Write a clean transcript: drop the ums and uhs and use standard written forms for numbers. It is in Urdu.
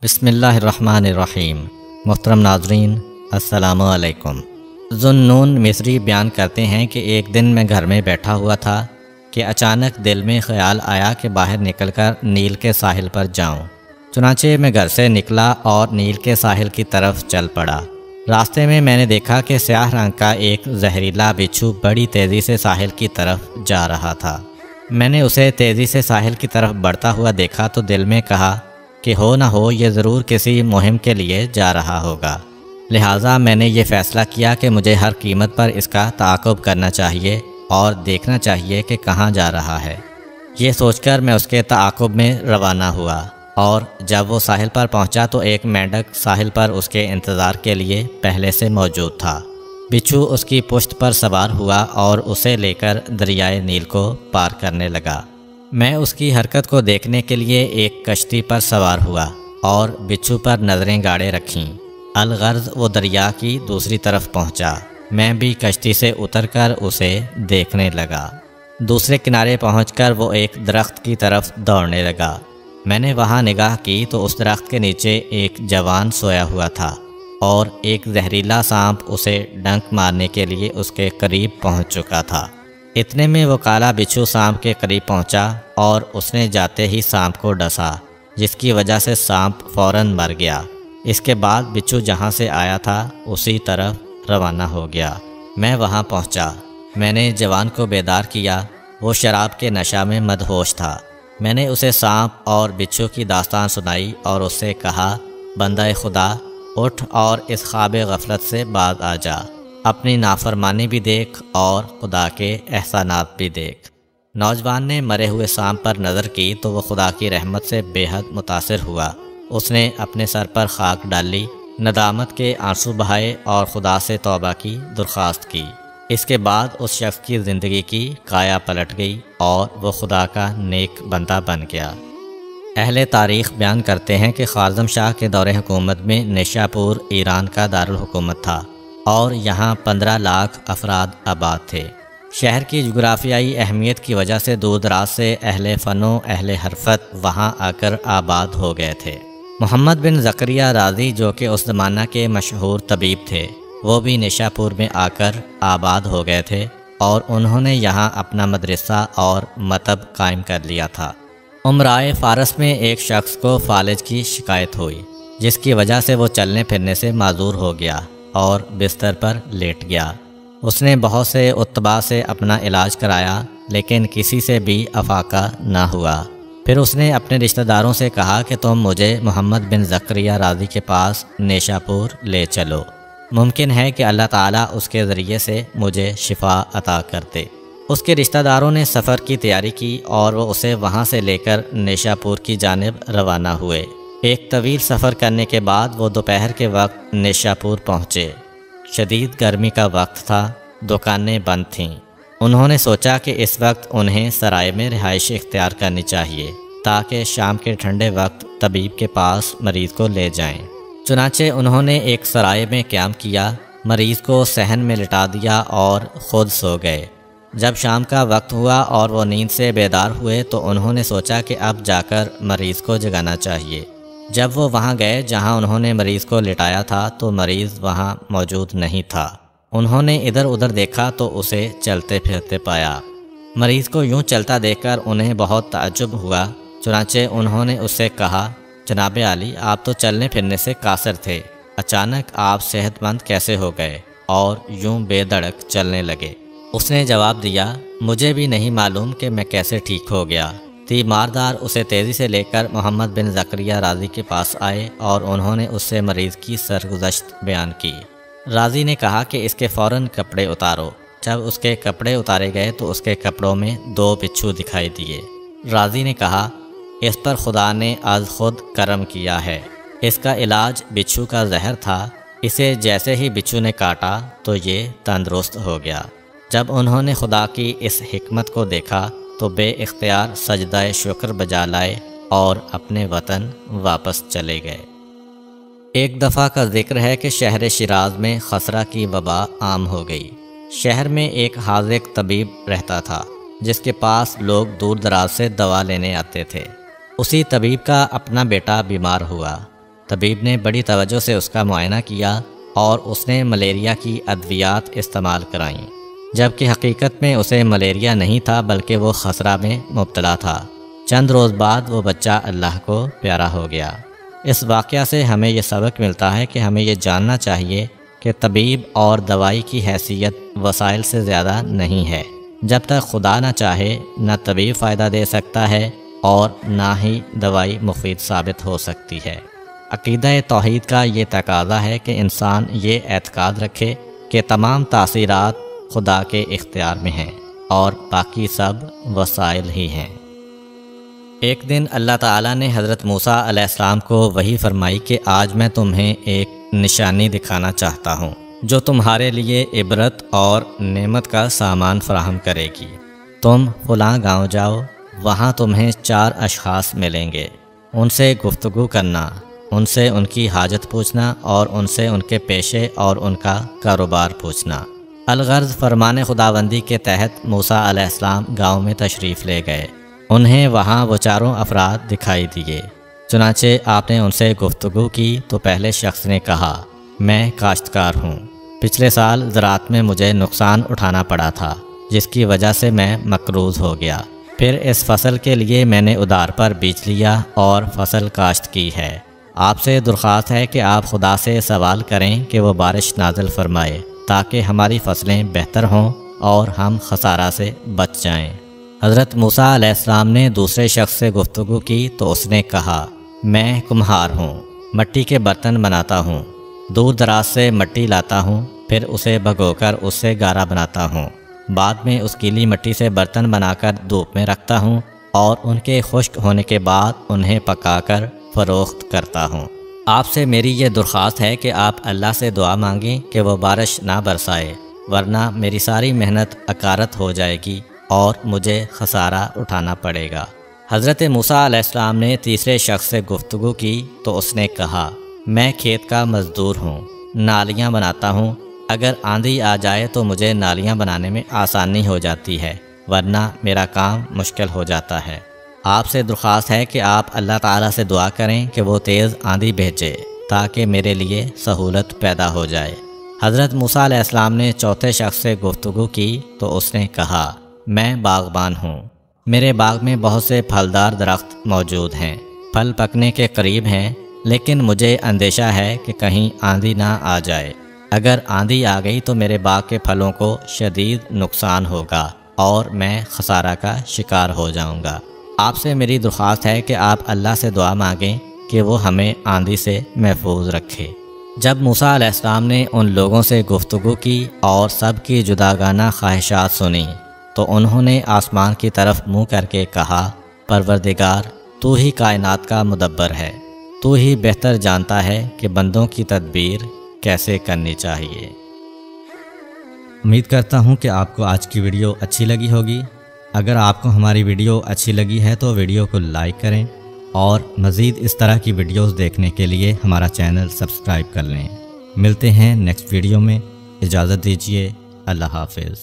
بسم اللہ الرحمن الرحیم۔ محترم ناظرین السلام علیکم۔ ذوالنون مصری بیان کرتے ہیں کہ ایک دن میں گھر میں بیٹھا ہوا تھا کہ اچانک دل میں خیال آیا کہ باہر نکل کر نیل کے ساحل پر جاؤں۔ چنانچہ میں گھر سے نکلا اور نیل کے ساحل کی طرف چل پڑا۔ راستے میں نے دیکھا کہ سیاہ رنگ کا ایک زہریلا بچھو بڑی تیزی سے ساحل کی طرف جا رہا تھا۔ میں نے اسے تیزی سے ساحل کی طرف بڑھتا ہوا دیکھا تو دل میں کہا کہ ہو نہ ہو یہ ضرور کسی مہم کے لیے جا رہا ہوگا، لہٰذا میں نے یہ فیصلہ کیا کہ مجھے ہر قیمت پر اس کا تعاقب کرنا چاہیے اور دیکھنا چاہیے کہ کہاں جا رہا ہے۔ یہ سوچ کر میں اس کے تعاقب میں روانہ ہوا، اور جب وہ ساحل پر پہنچا تو ایک مینڈک ساحل پر اس کے انتظار کے لیے پہلے سے موجود تھا۔ بچھو اس کی پشت پر سوار ہوا اور اسے لے کر دریائے نیل کو پار کرنے لگا۔ میں اس کی حرکت کو دیکھنے کے لیے ایک کشتی پر سوار ہوا اور بچھو پر نظریں گاڑے رکھیں۔ الغرض وہ دریا کی دوسری طرف پہنچا۔ میں بھی کشتی سے اتر کر اسے دیکھنے لگا۔ دوسرے کنارے پہنچ کر وہ ایک درخت کی طرف دوڑنے لگا۔ میں نے وہاں نگاہ کی تو اس درخت کے نیچے ایک جوان سویا ہوا تھا اور ایک زہریلا سانپ اسے ڈنک مارنے کے لیے اس کے قریب پہنچ چکا تھا۔ اتنے میں وہ کالا بچھو سانپ کے قریب پہنچا اور اس نے جاتے ہی سانپ کو ڈسا، جس کی وجہ سے سانپ فوراً مر گیا۔ اس کے بعد بچھو جہاں سے آیا تھا اسی طرف روانہ ہو گیا۔ میں وہاں پہنچا۔ میں نے جوان کو بیدار کیا۔ وہ شراب کے نشہ میں مدہوش تھا۔ میں نے اسے سانپ اور بچھو کی داستان سنائی اور اس سے کہا، بندہ خدا، اٹھ اور اس خواب غفلت سے باز آ جا، اپنی نافرمانی بھی دیکھ اور خدا کے احسانات بھی دیکھ۔ نوجوان نے مرے ہوئے سانپ پر نظر کی تو وہ خدا کی رحمت سے بے حد متاثر ہوا۔ اس نے اپنے سر پر خاک ڈالی، ندامت کے آنسو بہائے اور خدا سے توبہ کی درخواست کی۔ اس کے بعد اس شخص کی زندگی کی کایا پلٹ گئی اور وہ خدا کا نیک بندہ بن گیا۔ اہل تاریخ بیان کرتے ہیں کہ خوارزم شاہ کے دور حکومت میں نیشاپور ایران کا دارالحکومت تھا اور یہاں 15 لاکھ افراد آباد تھے۔ شہر کی جغرافیائی اہمیت کی وجہ سے دور دراز سے اہل فن و اہل حرفت وہاں آ کر آباد ہو گئے تھے۔ محمد بن زکریہ رازی جو کہ اس زمانہ کے مشہور طبیب تھے، وہ بھی نیشاپور میں آ کر آباد ہو گئے تھے اور انہوں نے یہاں اپنا مدرسہ اور مکتب قائم کر لیا تھا۔ امرائے فارس میں ایک شخص کو فالج کی شکایت ہوئی، جس کی وجہ سے وہ چلنے پھرنے سے معذور ہو گیا اور بستر پر لیٹ گیا۔ اس نے بہت سے اتباع سے اپنا علاج کرایا لیکن کسی سے بھی افاقہ نہ ہوا۔ پھر اس نے اپنے رشتہ داروں سے کہا کہ تم مجھے محمد بن زکریہ رازی کے پاس نیشاپور لے چلو، ممکن ہے کہ اللہ تعالیٰ اس کے ذریعے سے مجھے شفا عطا کرتے۔ اس کے رشتہ داروں نے سفر کی تیاری کی اور وہ اسے وہاں سے لے کر نیشاپور کی جانب روانہ ہوئے۔ ایک طویل سفر کرنے کے بعد وہ دوپہر کے وقت نیشاپور پہنچے۔ شدید گرمی کا وقت تھا، دکانیں بند تھیں۔ انہوں نے سوچا کہ اس وقت انہیں سرائے میں رہائش اختیار کرنی چاہیے تاکہ شام کے ٹھنڈے وقت طبیب کے پاس مریض کو لے جائیں۔ چنانچہ انہوں نے ایک سرائے میں قیام کیا، مریض کو صحن میں لٹا دیا اور خود سو گئے۔ جب شام کا وقت ہوا اور وہ نیند سے بیدار ہوئے تو انہوں نے سوچا کہ اب جا کر مریض کو جگانا چاہیے۔ جب وہ وہاں گئے جہاں انہوں نے مریض کو لٹایا تھا تو مریض وہاں موجود نہیں تھا۔ انہوں نے ادھر ادھر دیکھا تو اسے چلتے پھرتے پایا۔ مریض کو یوں چلتا دیکھ کر انہیں بہت تعجب ہوا۔ چنانچہ انہوں نے اس سے کہا، جناب عالی، آپ تو چلنے پھرنے سے قاصر تھے، اچانک آپ صحت مند کیسے ہو گئے اور یوں بے دھڑک چلنے لگے؟ اس نے جواب دیا، مجھے بھی نہیں معلوم کہ میں کیسے ٹھیک ہو گیا۔ تیماردار اسے تیزی سے لے کر محمد بن زکریہ رازی کے پاس آئے اور انہوں نے اس سے مریض کی سرگزشت بیان کی۔ رازی نے کہا کہ اس کے فوراً کپڑے اتارو۔ جب اس کے کپڑے اتارے گئے تو اس کے کپڑوں میں 2 بچھو دکھائی دیے۔ رازی نے کہا، اس پر خدا نے از خود کرم کیا ہے۔ اس کا علاج بچھو کا زہر تھا، اسے جیسے ہی بچھو نے کاٹا تو یہ تندرست ہو گیا۔ جب انہوں نے خدا کی اس حکمت کو دیکھا تو بے اختیار سجدہ شکر بجا لائے اور اپنے وطن واپس چلے گئے۔ ایک دفعہ کا ذکر ہے کہ شہر شیراز میں خسرہ کی وبا عام ہو گئی۔ شہر میں ایک حاذق طبیب رہتا تھا جس کے پاس لوگ دور دراز سے دوا لینے آتے تھے۔ اسی طبیب کا اپنا بیٹا بیمار ہوا۔ طبیب نے بڑی توجہ سے اس کا معائنہ کیا اور اس نے ملیریا کی ادویات استعمال کرائیں، جبکہ حقیقت میں اسے ملیریا نہیں تھا بلکہ وہ خسرہ میں مبتلا تھا۔ چند روز بعد وہ بچہ اللہ کو پیارا ہو گیا۔ اس واقعہ سے ہمیں یہ سبق ملتا ہے کہ ہمیں یہ جاننا چاہیے کہ طبیب اور دوائی کی حیثیت وسائل سے زیادہ نہیں ہے۔ جب تک خدا نہ چاہے نہ طبیب فائدہ دے سکتا ہے اور نہ ہی دوائی مفید ثابت ہو سکتی ہے۔ عقیدہ توحید کا یہ تقاضا ہے کہ انسان یہ اعتقاد رکھے کہ تمام تاثیرات خدا کے اختیار میں ہیں اور باقی سب وسائل ہی ہیں۔ ایک دن اللہ تعالیٰ نے حضرت موسیٰ علیہ السلام کو وحی فرمائی کہ آج میں تمہیں ایک نشانی دکھانا چاہتا ہوں جو تمہارے لیے عبرت اور نعمت کا سامان فراہم کرے گی۔ تم فلاں گاؤں جاؤ، وہاں تمہیں 4 اشخاص ملیں گے، ان سے گفتگو کرنا، ان سے ان کی حاجت پوچھنا اور ان سے ان کے پیشے اور ان کا کاروبار پوچھنا۔ الغرض فرمان خداوندی کے تحت موسیٰ علیہ السلام گاؤں میں تشریف لے گئے۔ انہیں وہاں وہ 4 افراد دکھائی دیے۔ چنانچہ آپ نے ان سے گفتگو کی تو پہلے شخص نے کہا، میں کاشتکار ہوں، پچھلے سال زراعت میں مجھے نقصان اٹھانا پڑا تھا جس کی وجہ سے میں مقروض ہو گیا، پھر اس فصل کے لیے میں نے ادھار پر بیچ لیا اور فصل کاشت کی ہے۔ آپ سے درخواست ہے کہ آپ خدا سے سوال کریں کہ وہ بارش نازل فرمائے تاکہ ہماری فصلیں بہتر ہوں اور ہم خسارہ سے بچ جائیں۔ حضرت موسیٰ علیہ السلام نے دوسرے شخص سے گفتگو کی تو اس نے کہا، میں کمہار ہوں، مٹی کے برتن بناتا ہوں، دور دراز سے مٹی لاتا ہوں، پھر اسے بھگو کر اس سے گارا بناتا ہوں، بعد میں اس گیلی مٹی سے برتن بنا کر دھوپ میں رکھتا ہوں اور ان کے خشک ہونے کے بعد انہیں پکا کر فروخت کرتا ہوں۔ آپ سے میری یہ درخواست ہے کہ آپ اللہ سے دعا مانگیں کہ وہ بارش نہ برسائے، ورنہ میری ساری محنت اکارت ہو جائے گی اور مجھے خسارہ اٹھانا پڑے گا۔ حضرت موسیٰ علیہ السلام نے تیسرے شخص سے گفتگو کی تو اس نے کہا، میں کھیت کا مزدور ہوں، نالیاں بناتا ہوں، اگر آندھی آ جائے تو مجھے نالیاں بنانے میں آسانی ہو جاتی ہے، ورنہ میرا کام مشکل ہو جاتا ہے۔ آپ سے درخواست ہے کہ آپ اللہ تعالیٰ سے دعا کریں کہ وہ تیز آندھی بھیجے تاکہ میرے لیے سہولت پیدا ہو جائے۔ حضرت موسیٰ علیہ السلام نے چوتھے شخص سے گفتگو کی تو اس نے کہا، میں باغبان ہوں، میرے باغ میں بہت سے پھلدار درخت موجود ہیں، پھل پکنے کے قریب ہیں، لیکن مجھے اندیشہ ہے کہ کہیں آندھی نہ آ جائے۔ اگر آندھی آ گئی تو میرے باغ کے پھلوں کو شدید نقصان ہوگا اور میں خسارہ کا شکار ہو جاؤں گا۔ آپ سے میری درخواست ہے کہ آپ اللہ سے دعا مانگیں کہ وہ ہمیں آندھی سے محفوظ رکھے۔ جب موسیٰ علیہ السلام نے ان لوگوں سے گفتگو کی اور سب کی جداگانہ خواہشات سنی تو انہوں نے آسمان کی طرف منہ کر کے کہا، پروردگار، تو ہی کائنات کا مدبر ہے، تو ہی بہتر جانتا ہے کہ بندوں کی تدبیر کیسے کرنی چاہیے۔ امید کرتا ہوں کہ آپ کو آج کی ویڈیو اچھی لگی ہوگی۔ اگر آپ کو ہماری ویڈیو اچھی لگی ہے تو ویڈیو کو لائک کریں اور مزید اس طرح کی ویڈیوز دیکھنے کے لیے ہمارا چینل سبسکرائب کر لیں۔ ملتے ہیں نیکسٹ ویڈیو میں، اجازت دیجیے، اللہ حافظ۔